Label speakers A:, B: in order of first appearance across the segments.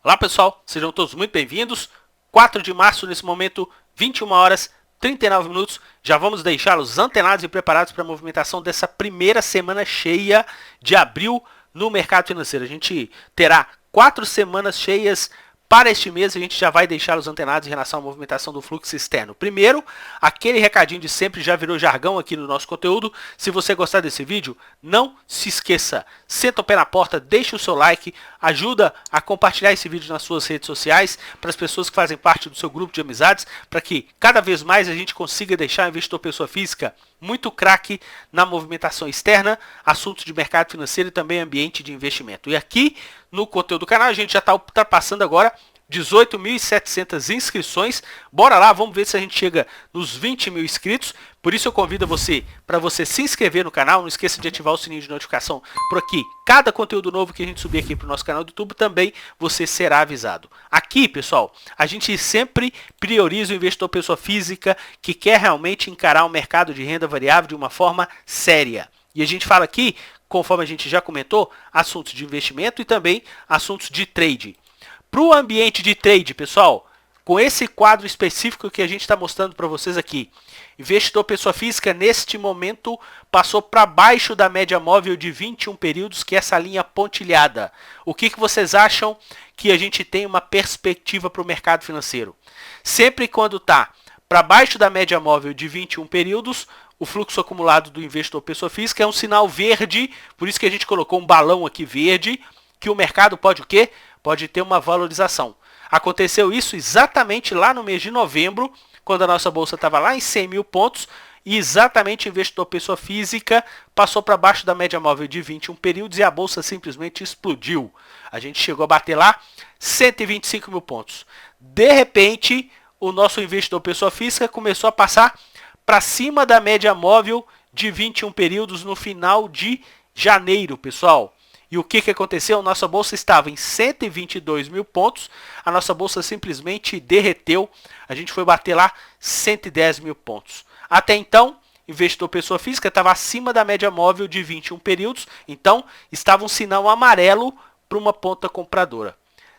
A: Olá pessoal, sejam todos muito bem-vindos. 4 de março, nesse momento, 21 horas 39 minutos. Já vamos deixá-los antenados e preparados para a movimentação dessa primeira semana cheia de abril no mercado financeiro. A gente terá 4 semanas cheias para este mês, a gente já vai deixá-los antenados em relação à movimentação do fluxo externo. Primeiro, aquele recadinho de sempre, já virou jargão aqui no nosso conteúdo. Se você gostar desse vídeo, não se esqueça, senta o pé na porta, deixa o seu like, ajuda a compartilhar esse vídeo nas suas redes sociais, para as pessoas que fazem parte do seu grupo de amizades, para que cada vez mais a gente consiga deixar o investidor pessoa física muito craque na movimentação externa, assuntos de mercado financeiro e também ambiente de investimento. E aqui no conteúdo do canal a gente já está ultrapassando agora 18.700 inscrições. Bora lá, vamos ver se a gente chega nos 20 mil inscritos. Por isso eu convido você para você se inscrever no canal. Não esqueça de ativar o sininho de notificação por aqui. Cada conteúdo novo que a gente subir aqui para o nosso canal do YouTube também você será avisado. Aqui, pessoal, a gente sempre prioriza o investidor pessoa física que quer realmente encarar o mercado de renda variável de uma forma séria. E a gente fala aqui, conforme a gente já comentou, assuntos de investimento e também assuntos de trade. Para o ambiente de trade, pessoal, com esse quadro específico que a gente está mostrando para vocês aqui, investidor pessoa física neste momento passou para baixo da média móvel de 21 períodos, que é essa linha pontilhada. O que vocês acham que a gente tem uma perspectiva para o mercado financeiro? Sempre quando está para baixo da média móvel de 21 períodos, o fluxo acumulado do investidor pessoa física é um sinal verde, por isso que a gente colocou um balão aqui verde, que o mercado pode o quê? Pode ter uma valorização. Aconteceu isso exatamente lá no mês de novembro, quando a nossa bolsa estava lá em 100 mil pontos, e exatamente o investidor pessoa física passou para baixo da média móvel de 21 períodos e a bolsa simplesmente explodiu. A gente chegou a bater lá 125 mil pontos. De repente, o nosso investidor pessoa física começou a passar para cima da média móvel de 21 períodos no final de janeiro, pessoal. E o que aconteceu? Nossa bolsa estava em 122 mil pontos, a nossa bolsa simplesmente derreteu, a gente foi bater lá 110 mil pontos. Até então, investidor pessoa física estava acima da média móvel de 21 períodos, então estava um sinal amarelo para uma ponta compradora.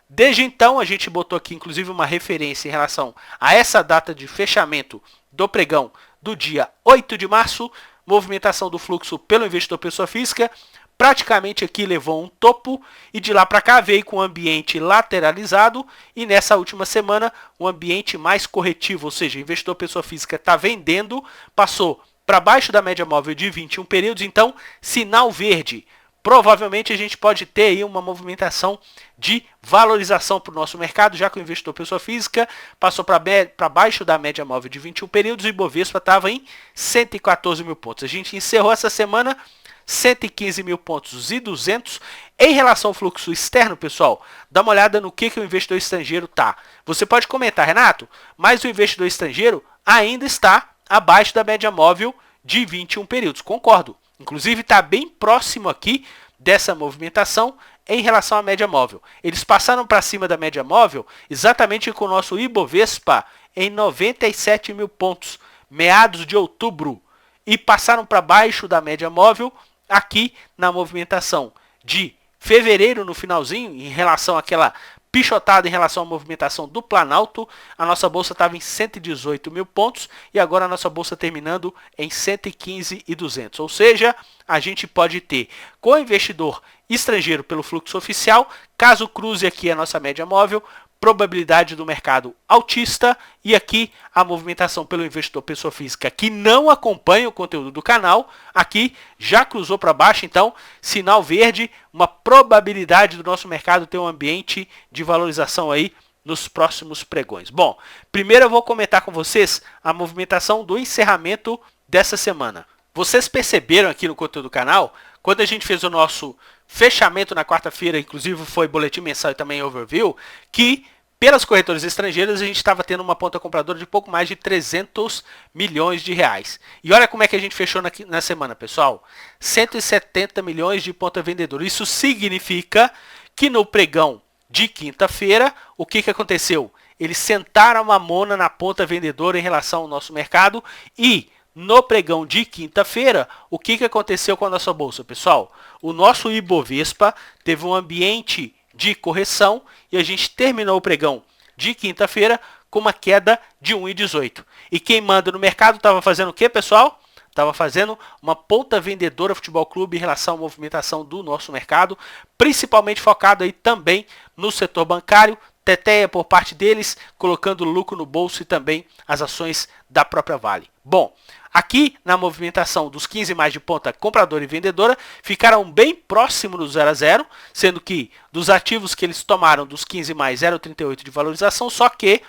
A: Desde então, a gente botou aqui inclusive uma referência em relação a essa data de fechamento do pregão do dia 8 de março, movimentação do fluxo pelo investidor pessoa física, praticamente aqui levou um topo e de lá para cá veio com o ambiente lateralizado e nessa última semana um ambiente mais corretivo, ou seja, o investidor pessoa física está vendendo, passou para baixo da média móvel de 21 períodos, então sinal verde. Provavelmente a gente pode ter aí uma movimentação de valorização para o nosso mercado, já que o investidor pessoa física passou para baixo da média móvel de 21 períodos e o Ibovespa estava em 114 mil pontos. A gente encerrou essa semana 115 mil pontos e 200. Em relação ao fluxo externo, pessoal, dá uma olhada no que o investidor estrangeiro está. Você pode comentar, Renato, mas o investidor estrangeiro ainda está abaixo da média móvel de 21 períodos. Concordo. Inclusive está bem próximo aqui dessa movimentação em relação à média móvel. Eles passaram para cima da média móvel exatamente com o nosso Ibovespa em 97 mil pontos, meados de outubro, e passaram para baixo da média móvel aqui na movimentação de fevereiro no finalzinho, em relação àquela pichotada em relação à movimentação do Planalto. A nossa bolsa estava em 118 mil pontos e agora a nossa bolsa terminando em 115.200. Ou seja, a gente pode ter com o investidor estrangeiro pelo fluxo oficial, caso cruze aqui a nossa média móvel, probabilidade do mercado altista, e aqui a movimentação pelo investidor pessoa física que não acompanha o conteúdo do canal, aqui já cruzou para baixo, então sinal verde, uma probabilidade do nosso mercado ter um ambiente de valorização aí nos próximos pregões. Bom, primeiro eu vou comentar com vocês a movimentação do encerramento dessa semana. Vocês perceberam aqui no conteúdo do canal, quando a gente fez o nosso fechamento na quarta-feira, inclusive foi boletim mensal e também overview, que pelas corretoras estrangeiras a gente estava tendo uma ponta compradora de pouco mais de 300 milhões de reais. E olha como é que a gente fechou na semana, pessoal. 170 milhões de ponta vendedora. Isso significa que no pregão de quinta-feira, o que aconteceu? Eles sentaram a mamona na ponta vendedora em relação ao nosso mercado e no pregão de quinta-feira, o que aconteceu com a nossa bolsa, pessoal? O nosso Ibovespa teve um ambiente de correção e a gente terminou o pregão de quinta-feira com uma queda de 1,18. E quem manda no mercado estava fazendo o que, pessoal? Estava fazendo uma ponta vendedora Futebol Clube em relação à movimentação do nosso mercado, principalmente focado aí também no setor bancário, teteia por parte deles, colocando lucro no bolso e também as ações da própria Vale. Bom, aqui na movimentação dos 15 mais de ponta compradora e vendedora, ficaram bem próximo do 0 a 0, sendo que dos ativos que eles tomaram dos 15 mais 0,38 de valorização, só que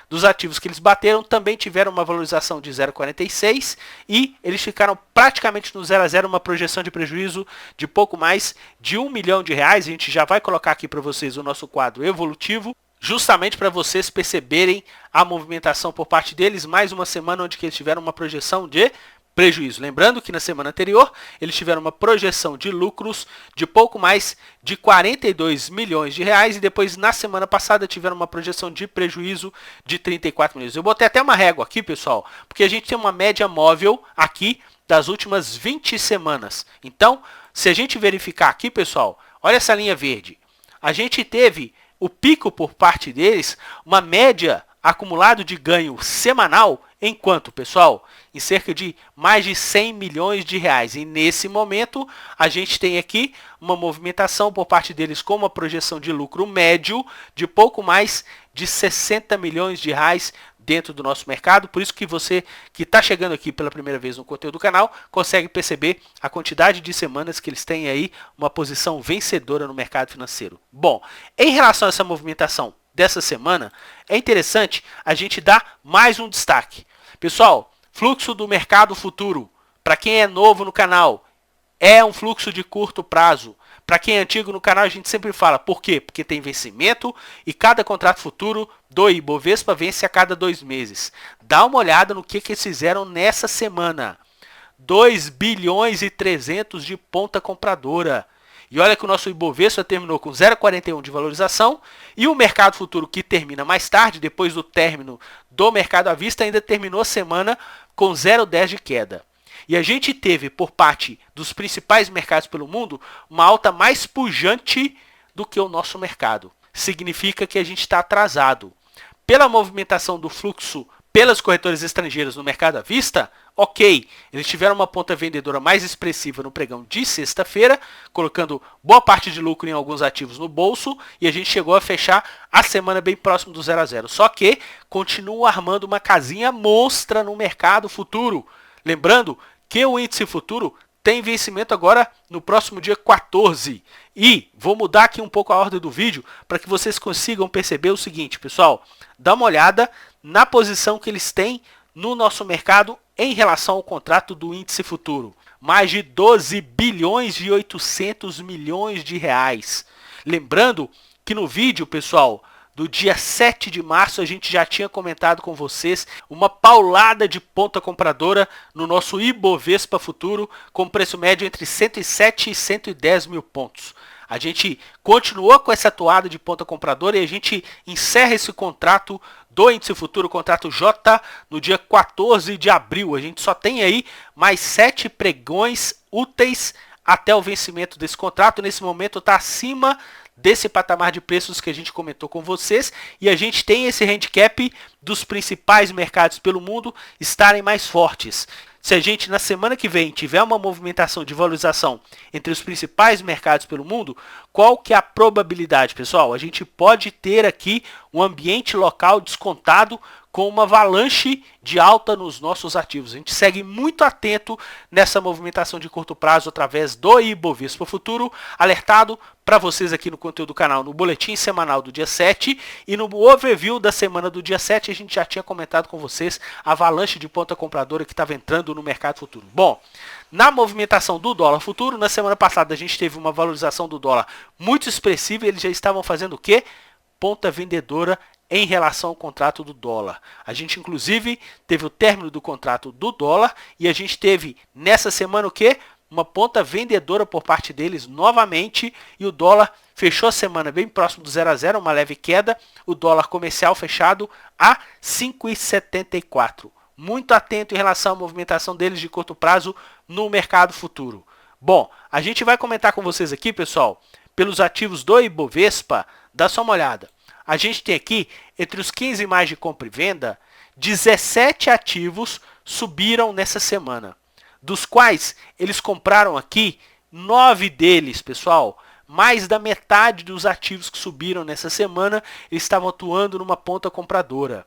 A: dos ativos que eles bateram também tiveram uma valorização de 0,46 e eles ficaram praticamente no 0 a 0, uma projeção de prejuízo de pouco mais de R$1 milhão. A gente já vai colocar aqui para vocês o nosso quadro evolutivo, justamente para vocês perceberem a movimentação por parte deles. Mais uma semana onde que eles tiveram uma projeção de prejuízo. Lembrando que na semana anterior eles tiveram uma projeção de lucros de pouco mais de R$42 milhões e depois na semana passada tiveram uma projeção de prejuízo de 34 milhões. Eu botei até uma régua aqui, pessoal, porque a gente tem uma média móvel aqui das últimas 20 semanas. Então, se a gente verificar aqui, pessoal, olha essa linha verde. A gente teve o pico por parte deles, uma média acumulado de ganho semanal, enquanto, pessoal, em cerca de mais de R$100 milhões. E nesse momento, a gente tem aqui uma movimentação por parte deles com uma projeção de lucro médio de pouco mais de R$60 milhões dentro do nosso mercado. Por isso que você que está chegando aqui pela primeira vez no conteúdo do canal, consegue perceber a quantidade de semanas que eles têm aí uma posição vencedora no mercado financeiro. Bom, em relação a essa movimentação dessa semana, é interessante a gente dar mais um destaque. Pessoal, fluxo do mercado futuro, para quem é novo no canal, é um fluxo de curto prazo. Para quem é antigo no canal, a gente sempre fala. Por quê? Porque tem vencimento e cada contrato futuro do Ibovespa vence a cada 2 meses. Dá uma olhada no que eles fizeram nessa semana. 2 bilhões e 300 de ponta compradora. E olha que o nosso Ibovespa terminou com 0,41 de valorização e o mercado futuro, que termina mais tarde, depois do término do mercado à vista, ainda terminou a semana com 0,10 de queda. E a gente teve, por parte dos principais mercados pelo mundo, uma alta mais pujante do que o nosso mercado. Significa que a gente está atrasado. Pela movimentação do fluxo pelas corretoras estrangeiras no mercado à vista, ok, eles tiveram uma ponta vendedora mais expressiva no pregão de sexta-feira, colocando boa parte de lucro em alguns ativos no bolso, e a gente chegou a fechar a semana bem próximo do 0 a 0. Só que continua armando uma casinha monstra no mercado futuro. Lembrando que o índice futuro tem vencimento agora no próximo dia 14. E vou mudar aqui um pouco a ordem do vídeo para que vocês consigam perceber o seguinte, pessoal. Dá uma olhada na posição que eles têm no nosso mercado em relação ao contrato do índice futuro. Mais de 12 bilhões e 800 milhões de reais. Lembrando que no vídeo, pessoal, do dia 7 de março, a gente já tinha comentado com vocês uma paulada de ponta compradora no nosso Ibovespa futuro, com preço médio entre 107 e 110 mil pontos. A gente continuou com essa toada de ponta compradora e a gente encerra esse contrato do índice futuro, o contrato J, no dia 14 de abril. A gente só tem aí mais 7 pregões úteis até o vencimento desse contrato. Nesse momento está acima desse patamar de preços que a gente comentou com vocês, e a gente tem esse handicap dos principais mercados pelo mundo estarem mais fortes. Se a gente na semana que vem tiver uma movimentação de valorização entre os principais mercados pelo mundo, qual que é a probabilidade, pessoal? A gente pode ter aqui um ambiente local descontado com uma avalanche de alta nos nossos ativos. A gente segue muito atento nessa movimentação de curto prazo através do Ibovespa Futuro, alertado para vocês aqui no conteúdo do canal, no boletim semanal do dia 7 e no overview da semana do dia 7, a gente já tinha comentado com vocês a avalanche de ponta compradora que estava entrando no mercado futuro. Bom, na movimentação do dólar futuro, na semana passada a gente teve uma valorização do dólar muito expressiva e eles já estavam fazendo o quê? Ponta vendedora em relação ao contrato do dólar. A gente inclusive teve o término do contrato do dólar e a gente teve nessa semana o quê? Uma ponta vendedora por parte deles novamente e o dólar fechou a semana bem próximo do 0 a 0, uma leve queda, o dólar comercial fechado a 5,74. Muito atento em relação à movimentação deles de curto prazo no mercado futuro. Bom, a gente vai comentar com vocês aqui, pessoal, pelos ativos do Ibovespa, dá só uma olhada. A gente tem aqui, entre os 15 mais de compra e venda, 17 ativos subiram nessa semana, dos quais eles compraram aqui 9 deles, pessoal. Mais da metade dos ativos que subiram nessa semana, eles estavam atuando numa ponta compradora.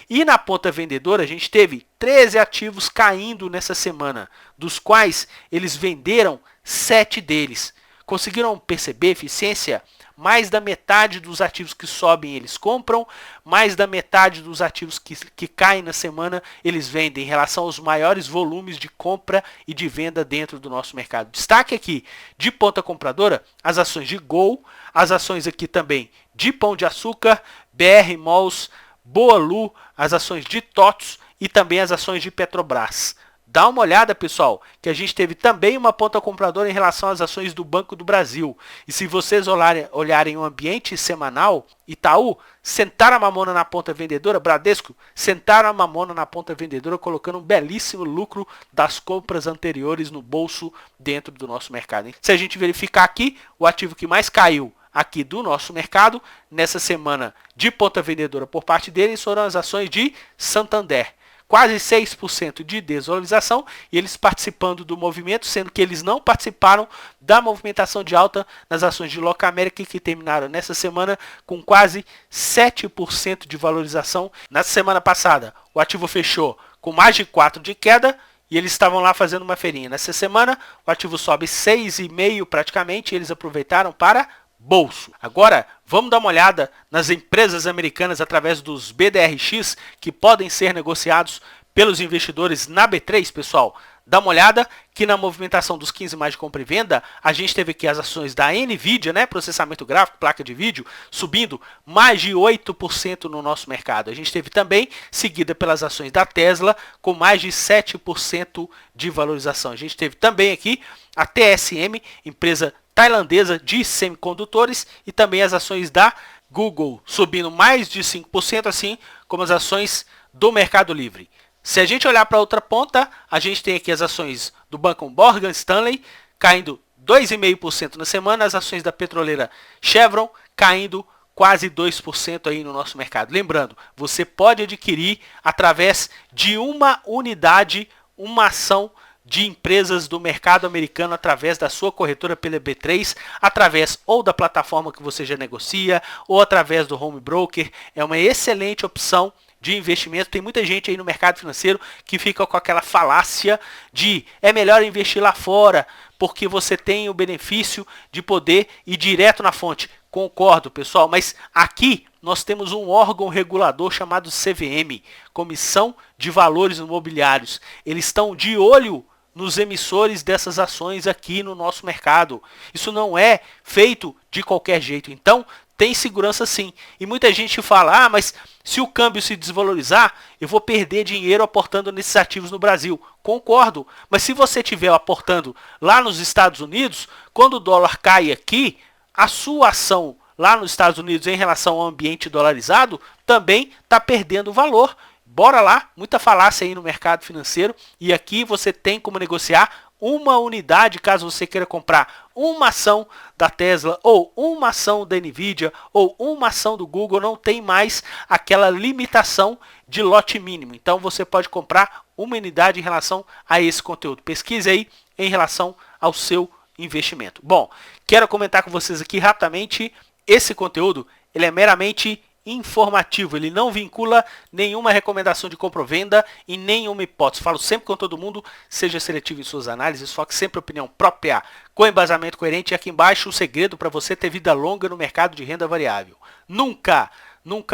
A: E na ponta vendedora, a gente teve 13 ativos caindo nessa semana, dos quais eles venderam 7 deles. Conseguiram perceber eficiência? Mais da metade dos ativos que sobem eles compram, mais da metade dos ativos que caem na semana eles vendem, em relação aos maiores volumes de compra e de venda dentro do nosso mercado. Destaque aqui de ponta compradora, as ações de Gol, as ações aqui também de Pão de Açúcar, BR Malls, Boalu, as ações de TOTS e também as ações de Petrobras. Dá uma olhada, pessoal, que a gente teve também uma ponta compradora em relação às ações do Banco do Brasil. E se vocês olharem o ambiente semanal, Itaú sentaram a mamona na ponta vendedora, Bradesco sentaram a mamona na ponta vendedora, colocando um belíssimo lucro das compras anteriores no bolso dentro do nosso mercado. Se a gente verificar aqui, o ativo que mais caiu aqui do nosso mercado, nessa semana de ponta vendedora por parte deles, foram as ações de Santander. Quase 6% de desvalorização e eles participando do movimento, sendo que eles não participaram da movimentação de alta nas ações de Locamerica, que terminaram nessa semana com quase 7% de valorização. Na semana passada, o ativo fechou com mais de 4% de queda e eles estavam lá fazendo uma feirinha. Nessa semana, o ativo sobe 6,5% praticamente e eles aproveitaram para bolso. Agora, vamos dar uma olhada nas empresas americanas através dos BDRX que podem ser negociados pelos investidores na B3, pessoal. Dá uma olhada que na movimentação dos 15 mais de compra e venda, a gente teve aqui as ações da NVIDIA, né, processamento gráfico, placa de vídeo, subindo mais de 8% no nosso mercado. A gente teve também, seguida pelas ações da Tesla, com mais de 7% de valorização. A gente teve também aqui a TSM, empresa tailandesa de semicondutores, e também as ações da Google subindo mais de 5%, assim como as ações do Mercado Livre. Se a gente olhar para outra ponta, a gente tem aqui as ações do Banco Morgan Stanley caindo 2,5% na semana, as ações da petroleira Chevron caindo quase 2% aí no nosso mercado. Lembrando, você pode adquirir através de uma unidade, uma ação de empresas do mercado americano através da sua corretora pela B3, através ou da plataforma que você já negocia, ou através do home broker. É uma excelente opção de investimento. Tem muita gente aí no mercado financeiro que fica com aquela falácia de é melhor investir lá fora, porque você tem o benefício de poder ir direto na fonte. Concordo, pessoal, mas aqui nós temos um órgão regulador chamado CVM, Comissão de Valores Imobiliários. Eles estão de olho nos emissores dessas ações aqui no nosso mercado. Isso não é feito de qualquer jeito. Então, tem segurança sim. E muita gente fala, ah, mas se o câmbio se desvalorizar, eu vou perder dinheiro aportando nesses ativos no Brasil. Concordo. Mas se você estiver aportando lá nos Estados Unidos, quando o dólar cai aqui, a sua ação lá nos Estados Unidos em relação ao ambiente dolarizado também está perdendo valor. Bora lá, muita falácia aí no mercado financeiro, e aqui você tem como negociar uma unidade caso você queira comprar uma ação da Tesla ou uma ação da NVIDIA ou uma ação do Google. Não tem mais aquela limitação de lote mínimo, então você pode comprar uma unidade em relação a esse conteúdo. Pesquise aí em relação ao seu investimento. Bom, quero comentar com vocês aqui rapidamente, esse conteúdo ele é meramente informativo, ele não vincula nenhuma recomendação de compra ou venda e nenhuma hipótese. Falo sempre com todo mundo, seja seletivo em suas análises, foque sempre em opinião própria, com embasamento coerente. E aqui embaixo o segredo para você ter vida longa no mercado de renda variável. Nunca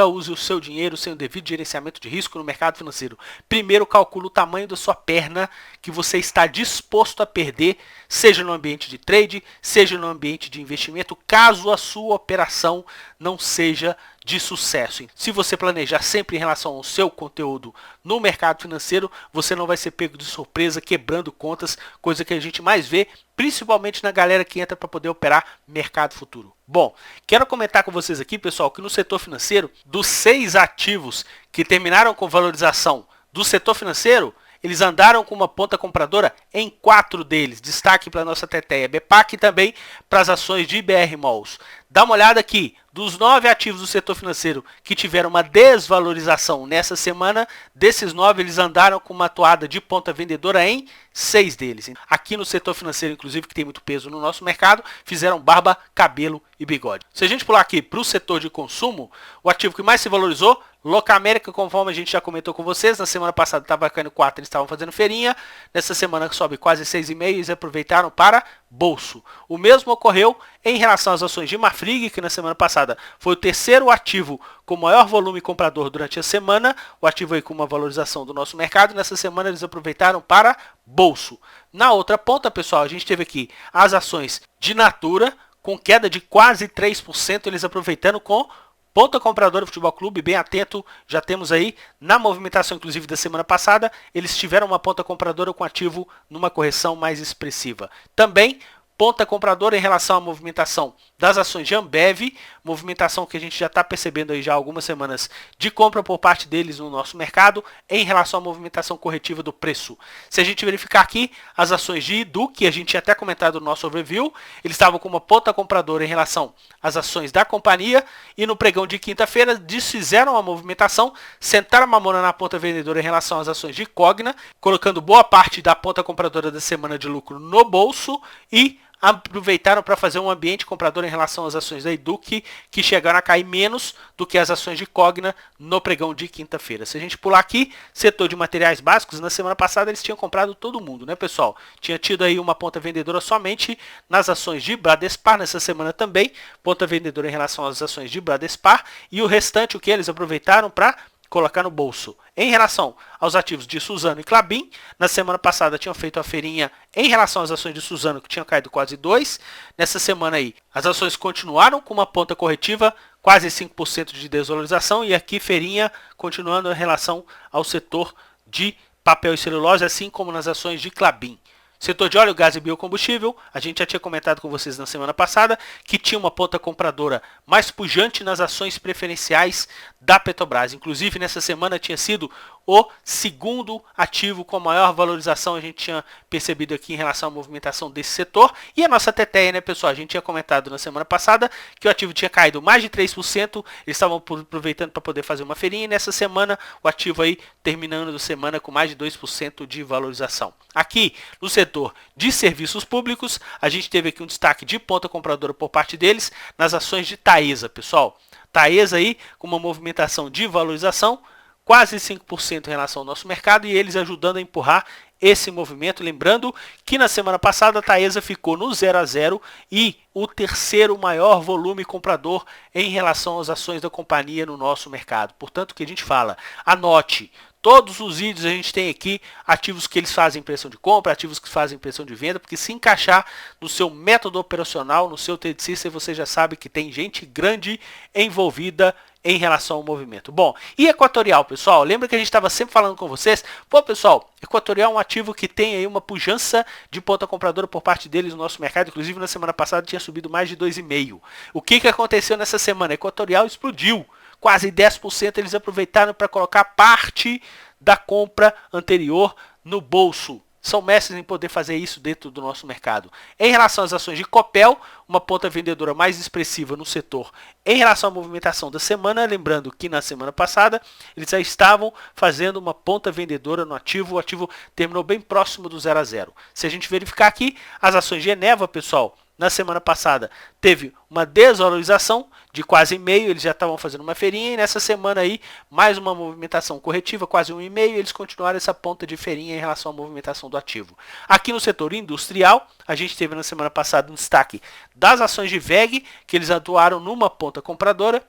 A: use o seu dinheiro sem o devido gerenciamento de risco no mercado financeiro. Primeiro calcule o tamanho da sua perna que você está disposto a perder, seja no ambiente de trade, seja no ambiente de investimento, caso a sua operação não seja de sucesso. Se você planejar sempre em relação ao seu conteúdo no mercado financeiro, você não vai ser pego de surpresa quebrando contas, coisa que a gente mais vê, principalmente na galera que entra para poder operar mercado futuro. Bom, quero comentar com vocês aqui, pessoal, que no setor financeiro, dos 6 ativos que terminaram com valorização do setor financeiro, eles andaram com uma ponta compradora em 4 deles. Destaque para a nossa teteia BPAC e também para as ações de BR Malls. Dá uma olhada aqui, dos 9 ativos do setor financeiro que tiveram uma desvalorização nessa semana, desses 9 eles andaram com uma atuada de ponta vendedora em 6 deles. Aqui no setor financeiro, inclusive, que tem muito peso no nosso mercado, fizeram barba, cabelo e bigode. Se a gente pular aqui para o setor de consumo, o ativo que mais se valorizou, Locamérica, conforme a gente já comentou com vocês, na semana passada estava caindo 4, eles estavam fazendo feirinha, nessa semana que sobe quase 6,5, eles aproveitaram para bolso. O mesmo ocorreu em relação às ações de Marfrig, que na semana passada foi o terceiro ativo com maior volume comprador durante a semana, o ativo aí com uma valorização do nosso mercado, nessa semana eles aproveitaram para bolso. Na outra ponta, pessoal, a gente teve aqui as ações de Natura, com queda de quase 3%, eles aproveitando com ponta compradora Futebol Clube, bem atento, já temos aí na movimentação inclusive da semana passada, eles tiveram uma ponta compradora com ativo numa correção mais expressiva. Também ponta compradora em relação à movimentação das ações de Ambev, movimentação que a gente já está percebendo aí já há algumas semanas de compra por parte deles no nosso mercado em relação à movimentação corretiva do preço. Se a gente verificar aqui as ações de Edu, que a gente tinha até comentado no nosso overview, eles estavam com uma ponta compradora em relação às ações da companhia e no pregão de quinta-feira desfizeram a movimentação, sentaram a mamona na ponta vendedora em relação às ações de Cogna, colocando boa parte da ponta compradora da semana de lucro no bolso e aproveitaram para fazer um ambiente comprador em relação às ações da Educ, que chegaram a cair menos do que as ações de Cogna no pregão de quinta-feira. Se a gente pular aqui, setor de materiais básicos, na semana passada eles tinham comprado todo mundo, né, pessoal? Tinha tido aí uma ponta vendedora somente nas ações de Bradespar, nessa semana também, ponta vendedora em relação às ações de Bradespar, e o restante, o que eles aproveitaram para colocar no bolso. Em relação aos ativos de Suzano e Klabin, na semana passada tinham feito a feirinha em relação às ações de Suzano, que tinham caído quase 2%. Nessa semana aí, as ações continuaram com uma ponta corretiva, quase 5% de desvalorização, e aqui feirinha continuando em relação ao setor de papel e celulose, assim como nas ações de Klabin. Setor de óleo, gás e biocombustível, a gente já tinha comentado com vocês na semana passada que tinha uma ponta compradora mais pujante nas ações preferenciais da Petrobras. Inclusive, nessa semana tinha sido o segundo ativo com maior valorização, a gente tinha percebido aqui em relação à movimentação desse setor. E a nossa teteia, né, pessoal? A gente tinha comentado na semana passada que o ativo tinha caído mais de 3%, eles estavam aproveitando para poder fazer uma feirinha, e nessa semana o ativo aí terminando a semana com mais de 2% de valorização. Aqui, no setor de serviços públicos, a gente teve aqui um destaque de ponta compradora por parte deles nas ações de Taesa, pessoal. Taesa aí com uma movimentação de valorização, quase 5% em relação ao nosso mercado, e eles ajudando a empurrar esse movimento. Lembrando que na semana passada a Taesa ficou no 0 a 0 e o terceiro maior volume comprador em relação às ações da companhia no nosso mercado. Portanto, o que a gente fala, anote. Todos os vídeos a gente tem aqui ativos que eles fazem impressão de compra, ativos que fazem impressão de venda, porque se encaixar no seu método operacional, no seu trade system, você já sabe que tem gente grande envolvida em relação ao movimento. Bom, e Equatorial, pessoal? Lembra que a gente estava sempre falando com vocês? Pô, pessoal, Equatorial é um ativo que tem aí uma pujança de ponta compradora por parte deles no nosso mercado. Inclusive, na semana passada tinha subido mais de 2,5%. O que aconteceu nessa semana? Equatorial explodiu. Quase 10% eles aproveitaram para colocar parte da compra anterior no bolso. São mestres em poder fazer isso dentro do nosso mercado. Em relação às ações de Copel, uma ponta vendedora mais expressiva no setor. Em relação à movimentação da semana, lembrando que na semana passada eles já estavam fazendo uma ponta vendedora no ativo. O ativo terminou bem próximo do 0 a 0. Se a gente verificar aqui, as ações de Eneva, pessoal, na semana passada teve uma desvalorização de quase 0,5%, eles já estavam fazendo uma feirinha, e nessa semana aí mais uma movimentação corretiva, quase 1,5%, eles continuaram essa ponta de feirinha em relação à movimentação do ativo. Aqui no setor industrial, a gente teve na semana passada um destaque das ações de WEG, que eles atuaram numa ponta compradora,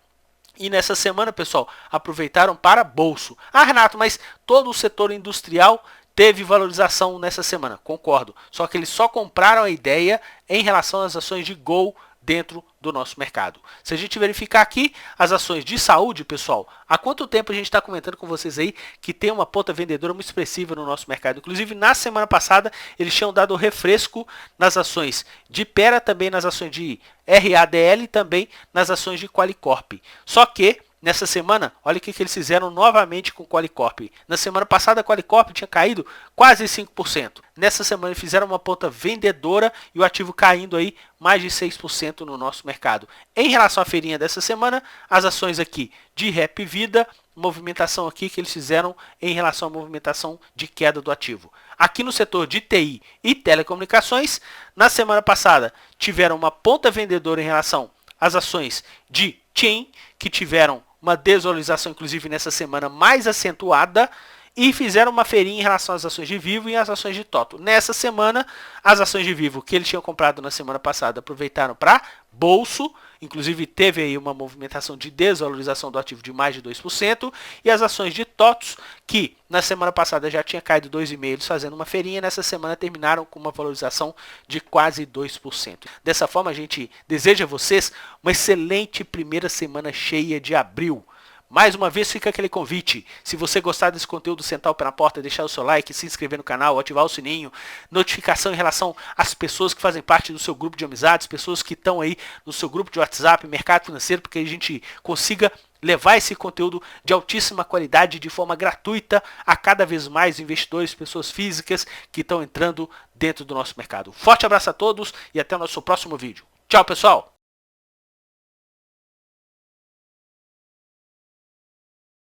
A: e nessa semana, pessoal, aproveitaram para bolso. Ah, Renato, mas todo o setor industrial teve valorização nessa semana, concordo. Só que eles só compraram a ideia em relação às ações de Gol dentro do nosso mercado. Se a gente verificar aqui as ações de saúde, pessoal, há quanto tempo a gente está comentando com vocês aí que tem uma ponta vendedora muito expressiva no nosso mercado. Inclusive, na semana passada, eles tinham dado refresco nas ações de Pera, também nas ações de RADL e também nas ações de Qualicorp. Só que Nessa semana, olha o que eles fizeram novamente com o Qualicorp. Na semana passada, a Qualicorp tinha caído quase 5%. Nessa semana, eles fizeram uma ponta vendedora e o ativo caindo aí mais de 6% no nosso mercado. Em relação à feirinha dessa semana, as ações aqui de Rap Vida, movimentação aqui que eles fizeram em relação à movimentação de queda do ativo. Aqui no setor de TI e telecomunicações, na semana passada, tiveram uma ponta vendedora em relação às ações de TIM, que tiveram uma desvalorização, inclusive nessa semana, mais acentuada, e fizeram uma feirinha em relação às ações de Vivo e às ações de Toto. Nessa semana, as ações de Vivo que eles tinham comprado na semana passada aproveitaram para bolso, inclusive teve aí uma movimentação de desvalorização do ativo de mais de 2%, e as ações de TOTOS, que na semana passada já tinha caído 2,5%, eles fazendo uma feirinha, nessa semana terminaram com uma valorização de quase 2%. Dessa forma, a gente deseja a vocês uma excelente primeira semana cheia de abril. Mais uma vez fica aquele convite, se você gostar desse conteúdo, sentar o pé na porta, deixar o seu like, se inscrever no canal, ativar o sininho, notificação em relação às pessoas que fazem parte do seu grupo de amizades, pessoas que estão aí no seu grupo de WhatsApp, mercado financeiro, porque a gente consiga levar esse conteúdo de altíssima qualidade de forma gratuita a cada vez mais investidores, pessoas físicas que estão entrando dentro do nosso mercado. Forte abraço a todos e até o nosso próximo vídeo. Tchau, pessoal!